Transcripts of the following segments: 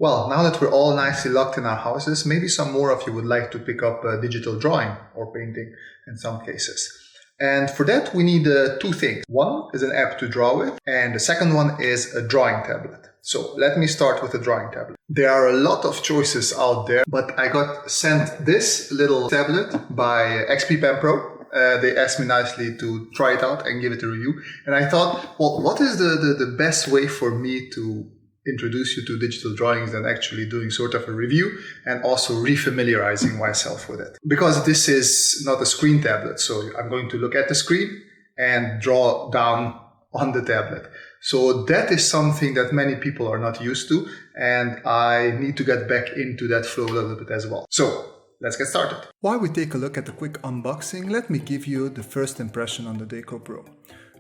Well, now that we're all nicely locked in our houses, maybe some more of you would like to pick up digital drawing or painting in some cases. And for that, we need two things. One is an app to draw with, and the second one is a drawing tablet. So let me start with the drawing tablet. There are a lot of choices out there, but I got sent this little tablet by XP-Pen Pro. They asked me nicely to try it out and give it a review. And I thought, well, what is the best way for me to introduce you to digital drawings than actually doing sort of a review and also refamiliarizing myself with it? Because this is not a screen tablet, so I'm going to look at the screen and draw down on the tablet. So that is something that many people are not used to, and I need to get back into that flow a little bit as well. So let's get started. While we take a look at the quick unboxing, let me give you the first impression on the Deco Pro.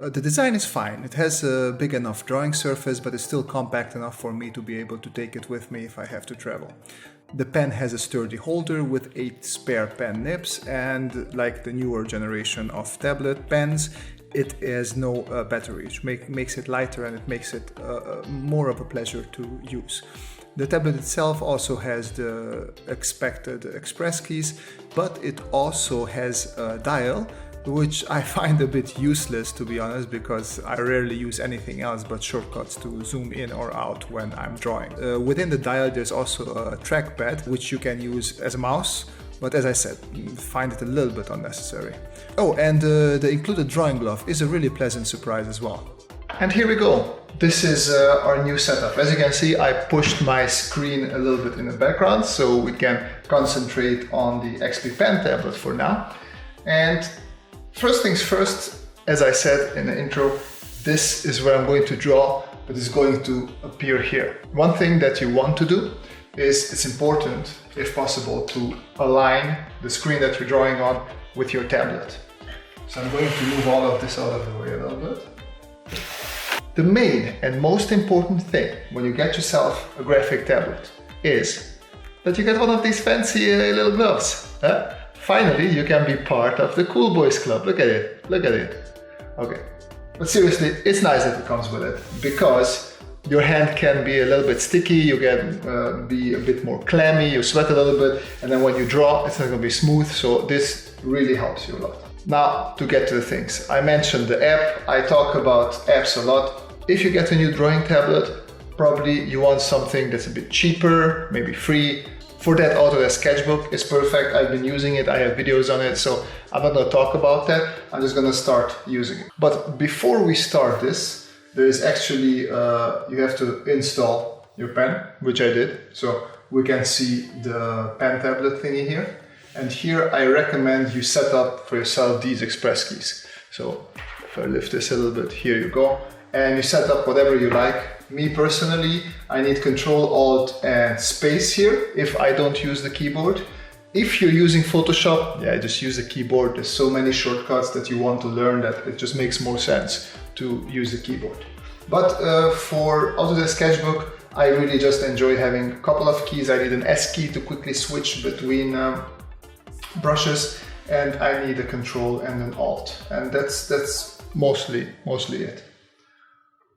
The design is fine. It has a big enough drawing surface, but it's still compact enough for me to be able to take it with me if I have to travel. The pen has a sturdy holder with 8 spare pen nibs, and like the newer generation of tablet pens, it has no battery, which makes it lighter and it makes it more of a pleasure to use. The tablet itself also has the expected express keys, but it also has a dial, which I find a bit useless, to be honest, because I rarely use anything else but shortcuts to zoom in or out when I'm drawing. Within the dial there's also a trackpad, which you can use as a mouse, but as I said, find it a little bit unnecessary. Oh, and the included drawing glove is a really pleasant surprise as well. And here we go. This is our new setup. As you can see, I pushed my screen a little bit in the background so we can concentrate on the XP-Pen tablet for now. And first things first, as I said in the intro, this is where I'm going to draw, but it's going to appear here. One thing that you want to do is it's important, if possible, to align the screen that you're drawing on with your tablet. So I'm going to move all of this out of the way a little bit. The main and most important thing when you get yourself a graphic tablet is that you get one of these fancy little gloves. Finally, you can be part of the cool boys club. Look at it, look at it. Okay, but seriously, it's nice that it comes with it, because your hand can be a little bit sticky, you can be a bit more clammy, you sweat a little bit, and then when you draw, it's not going to be smooth, so this really helps you a lot. Now, to get to the things. I mentioned the app. I talk about apps a lot. If you get a new drawing tablet, probably you want something that's a bit cheaper, maybe free. For that, Autodesk Sketchbook is perfect. I've been using it, I have videos on it, so I'm not going to talk about that. I'm just going to start using it. But before we start this, there is actually, you have to install your pen, which I did. So we can see the pen tablet thingy here. And here I recommend you set up for yourself these express keys. So if I lift this a little bit, here you go. And you set up whatever you like. Me personally, I need Control, Alt and Space here if I don't use the keyboard. If you're using Photoshop, yeah, just use the keyboard. There's so many shortcuts that you want to learn that it just makes more sense to use the keyboard. But for Autodesk Sketchbook, I really just enjoy having a couple of keys. I need an S key to quickly switch between brushes, and I need a Control and an Alt. And that's mostly it.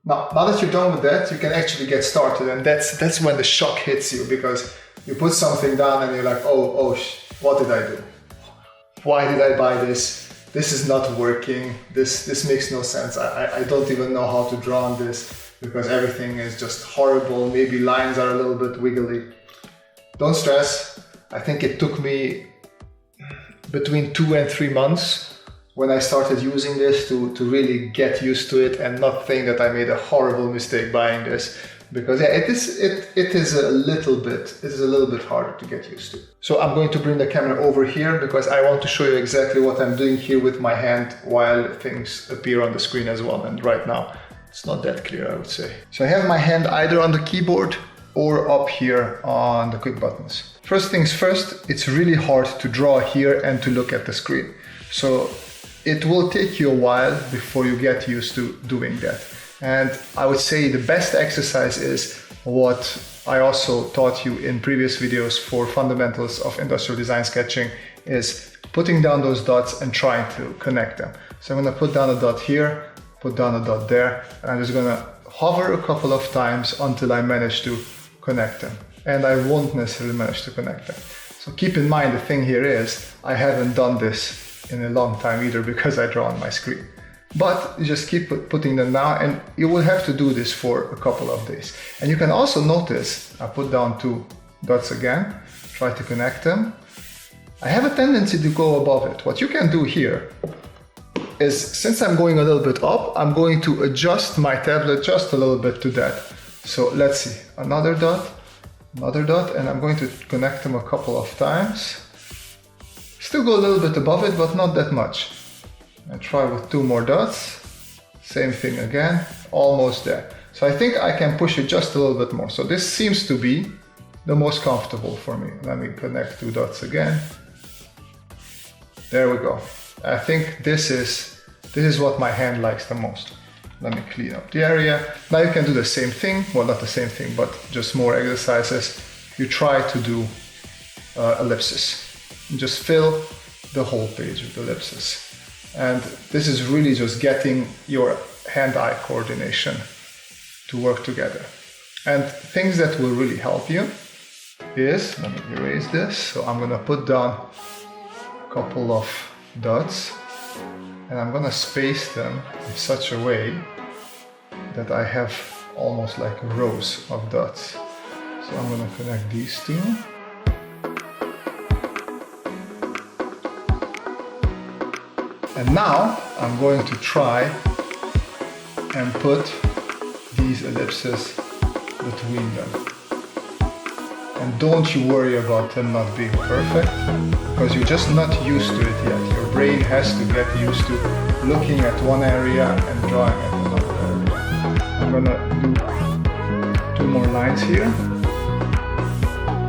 Now that you're done with that, you can actually get started, and that's when the shock hits you, because you put something down and you're like, oh, what did I do? Why did I buy this? This is not working. This makes no sense. I don't even know how to draw on this, because everything is just horrible. Maybe lines are a little bit wiggly. Don't stress. I think it took me between 2 and 3 months when I started using this to really get used to it and not think that I made a horrible mistake buying this, because yeah, it is a little bit harder to get used to. So I'm going to bring the camera over here because I want to show you exactly what I'm doing here with my hand while things appear on the screen as well. And right now it's not that clear, I would say. So I have my hand either on the keyboard or up here on the quick buttons. First things first, it's really hard to draw here and to look at the screen. So it will take you a while before you get used to doing that. And I would say the best exercise is what I also taught you in previous videos for fundamentals of industrial design sketching, is putting down those dots and trying to connect them. So I'm going to put down a dot here, put down a dot there, and I'm just going to hover a couple of times until I manage to connect them. and I won't necessarily manage to connect them. So keep in mind, the thing here is I haven't done this in a long time either because I draw on my screen. But you just keep putting them down, and you will have to do this for a couple of days. And you can also notice, I put down 2 dots again, try to connect them. I have a tendency to go above it. What you can do here is, since I'm going a little bit up, I'm going to adjust my tablet just a little bit to that. So let's see, another dot, and I'm going to connect them a couple of times. Still go a little bit above it, but not that much. And try with 2 more dots. Same thing again, almost there. So I think I can push it just a little bit more. So this seems to be the most comfortable for me. Let me connect 2 dots again. There we go. I think this is what my hand likes the most. Let me clean up the area. Now you can do the same thing, well, not the same thing, but just more exercises. You try to do ellipses. Just fill the whole page with ellipses. And this is really just getting your hand-eye coordination to work together. And things that will really help you is, let me erase this. So I'm gonna put down a couple of dots, and I'm gonna space them in such a way that I have almost like rows of dots. So I'm gonna connect these 2. And now I'm going to try and put these ellipses between them. And don't you worry about them not being perfect, because you're just not used to it yet. Your brain has to get used to looking at one area and drawing at another area. I'm gonna do 2 more lines here.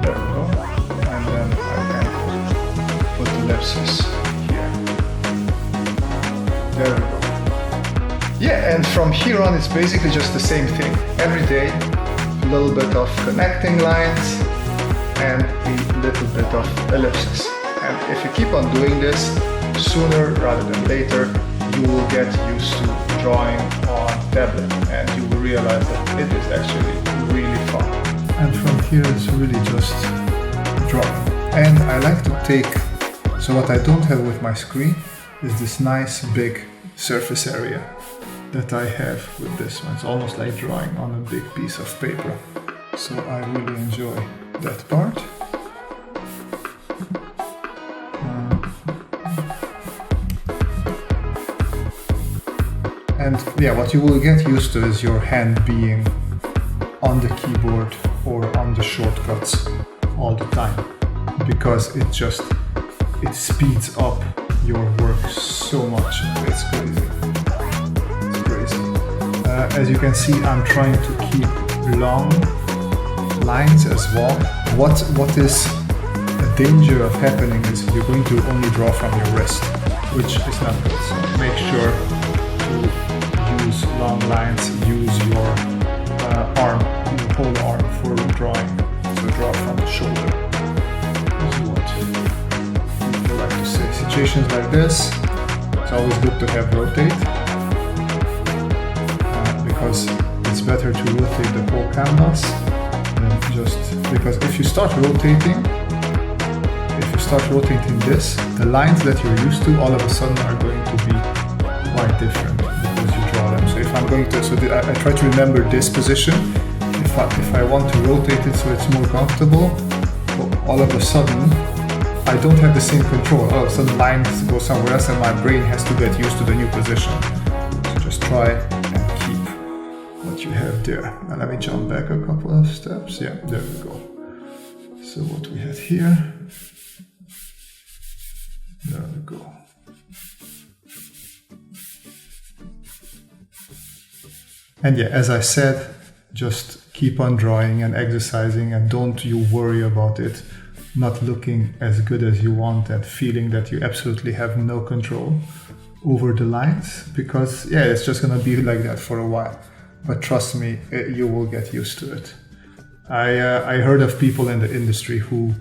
There we go. And then I can put ellipses here. There we go. Yeah, and from here on it's basically just the same thing. Every day, a little bit of connecting lines and a little bit of ellipses. And if you keep on doing this, sooner rather than later, you will get used to drawing on tablet, and you will realize that it is actually really fun. And from here it's really just drawing. And I like to take, so what I don't have with my screen is this nice big surface area that I have with this one. It's almost like drawing on a big piece of paper. So I really enjoy that part. And yeah, what you will get used to is your hand being on the keyboard or on the shortcuts all the time, because it speeds up your work so much. It's crazy. It's crazy. As you can see, I'm trying to keep long lines as well. What is a danger of happening is you're going to only draw from your wrist, which is not good. So make sure to use long lines, use your arm, your whole arm for drawing. So draw from the shoulder is what I like to say. Situations like this, it's always good to have rotate, because it's better to rotate the whole canvas than just, because if you start rotating this, the lines that you're used to all of a sudden are going to be quite different because you draw them. So if I'm going to, I try to remember this position. If I want to rotate it so it's more comfortable, all of a sudden I don't have the same control. All of a sudden lines go somewhere else and my brain has to get used to the new position. So just try and keep what you have there. And let me jump back a couple of steps. Yeah, there we go. So what we had here, there we go. And yeah, as I said, just keep on drawing and exercising, and don't you worry about it not looking as good as you want and feeling that you absolutely have no control over the lines, because yeah, it's just gonna be like that for a while. But trust me, you will get used to it. I heard of people in the industry who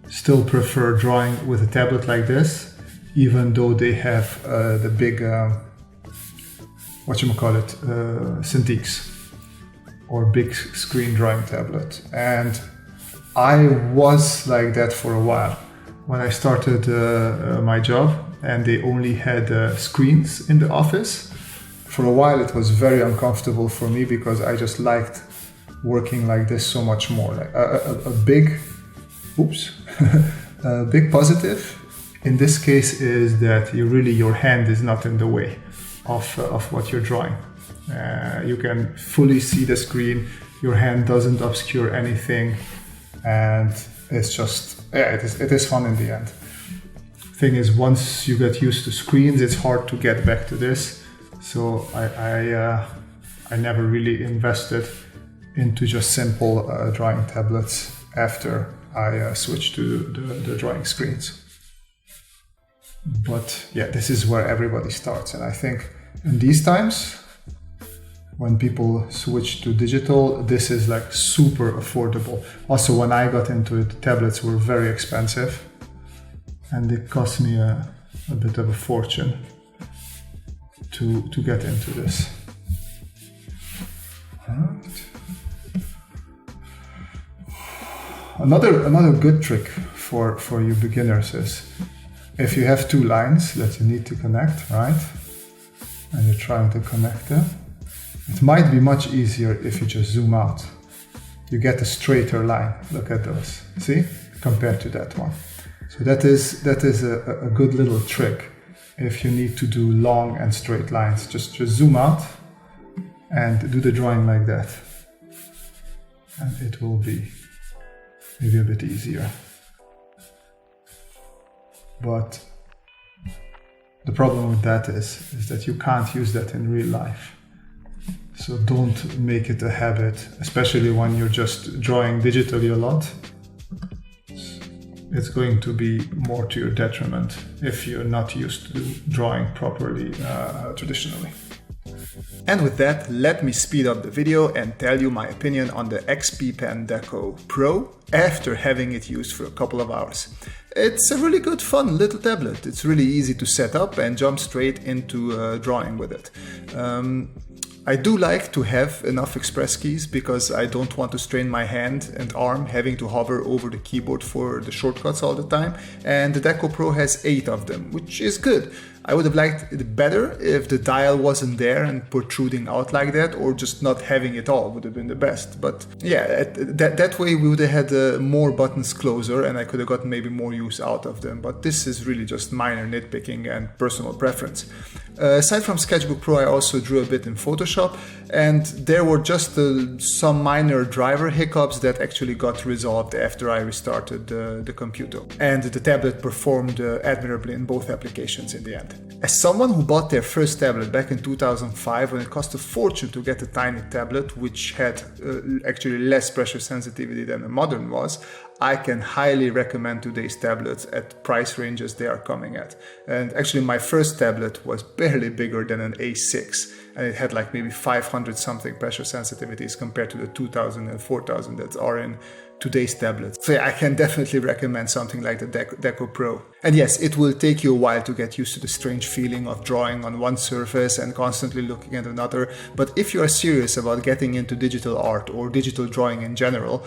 still prefer drawing with a tablet like this, even though they have the big, Cintiqs or big screen drawing tablet. And I was like that for a while. When I started my job and they only had screens in the office, for a while it was very uncomfortable for me because I just liked working like this so much more. Like a big positive in this case is that your hand is not in the way of what you're drawing. You can fully see the screen, your hand doesn't obscure anything, and it's just, it is fun in the end. Thing is, once you get used to screens, it's hard to get back to this. So I never really invested into just simple drawing tablets after I switched to the drawing screens. But yeah, this is where everybody starts, and I think in these times, when people switch to digital, this is like super affordable. Also, when I got into it, tablets were very expensive and it cost me a bit of a fortune to get into this. Right. Another good trick for you beginners is if you have two lines that you need to connect, right? And you're trying to connect them, it might be much easier if you just zoom out. You get a straighter line. Look at those. See? Compared to that one. So that is a good little trick. If you need to do long and straight lines, just zoom out and do the drawing like that. And it will be maybe a bit easier. But the problem with that is that you can't use that in real life. So don't make it a habit, especially when you're just drawing digitally a lot. It's going to be more to your detriment if you're not used to drawing properly traditionally. And with that, let me speed up the video and tell you my opinion on the XP-Pen Deco Pro after having it used for a couple of hours. It's a really good, fun little tablet. It's really easy to set up and jump straight into drawing with it. I do like to have enough express keys because I don't want to strain my hand and arm having to hover over the keyboard for the shortcuts all the time, and the Deco Pro has 8 of them, which is good. I would have liked it better if the dial wasn't there and protruding out like that, or just not having it all would have been the best. But yeah, that way we would have had more buttons closer and I could have gotten maybe more use out of them. But this is really just minor nitpicking and personal preference. Aside from Sketchbook Pro, I also drew a bit in Photoshop, and there were just some minor driver hiccups that actually got resolved after I restarted the computer. And the tablet performed admirably in both applications in the end. As someone who bought their first tablet back in 2005 when it cost a fortune to get a tiny tablet which had actually less pressure sensitivity than a modern was, I can highly recommend today's tablets at price ranges they are coming at. And actually my first tablet was barely bigger than an A6, and it had like maybe 500 something pressure sensitivities compared to the 2000 and 4000 that are in today's tablets. So yeah, I can definitely recommend something like the Deco Pro. And yes, it will take you a while to get used to the strange feeling of drawing on one surface and constantly looking at another, but if you are serious about getting into digital art or digital drawing in general,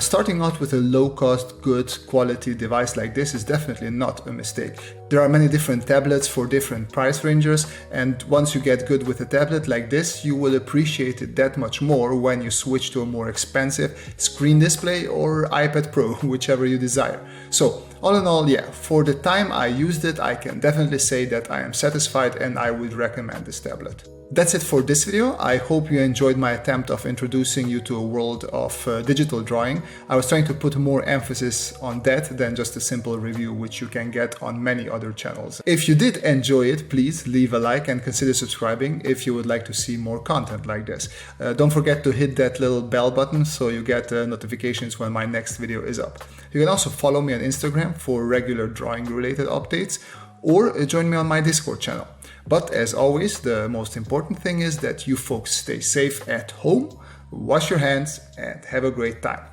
starting out with a low-cost, good quality device like this is definitely not a mistake. There are many different tablets for different price ranges, and once you get good with a tablet like this, you will appreciate it that much more when you switch to a more expensive screen display or iPad Pro, whichever you desire. So all in all, yeah, for the time I used it, I can definitely say that I am satisfied and I would recommend this tablet. That's it for this video. I hope you enjoyed my attempt of introducing you to a world of digital drawing. I was trying to put more emphasis on that than just a simple review, which you can get on many other channels. If you did enjoy it, please leave a like and consider subscribing if you would like to see more content like this. Don't forget to hit that little bell button so you get notifications when my next video is up. You can also follow me on Instagram for regular drawing related updates, or join me on my Discord channel. But as always, the most important thing is that you folks stay safe at home, wash your hands, and have a great time.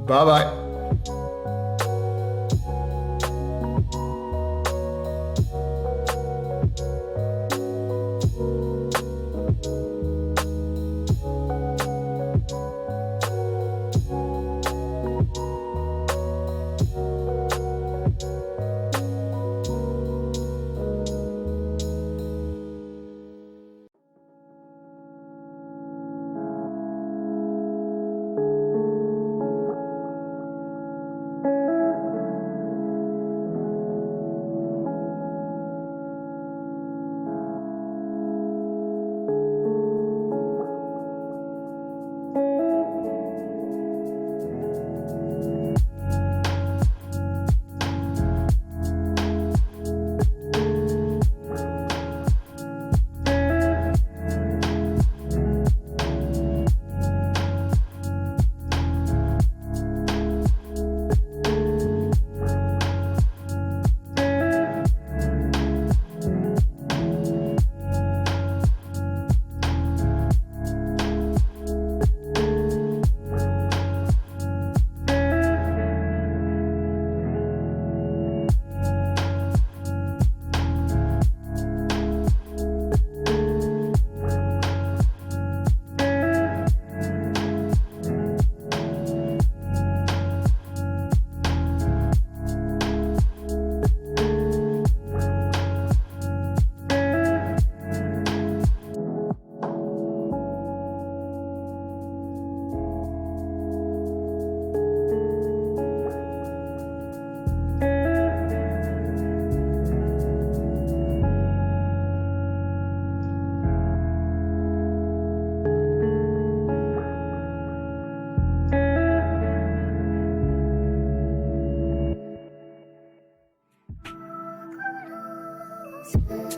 Bye bye. you.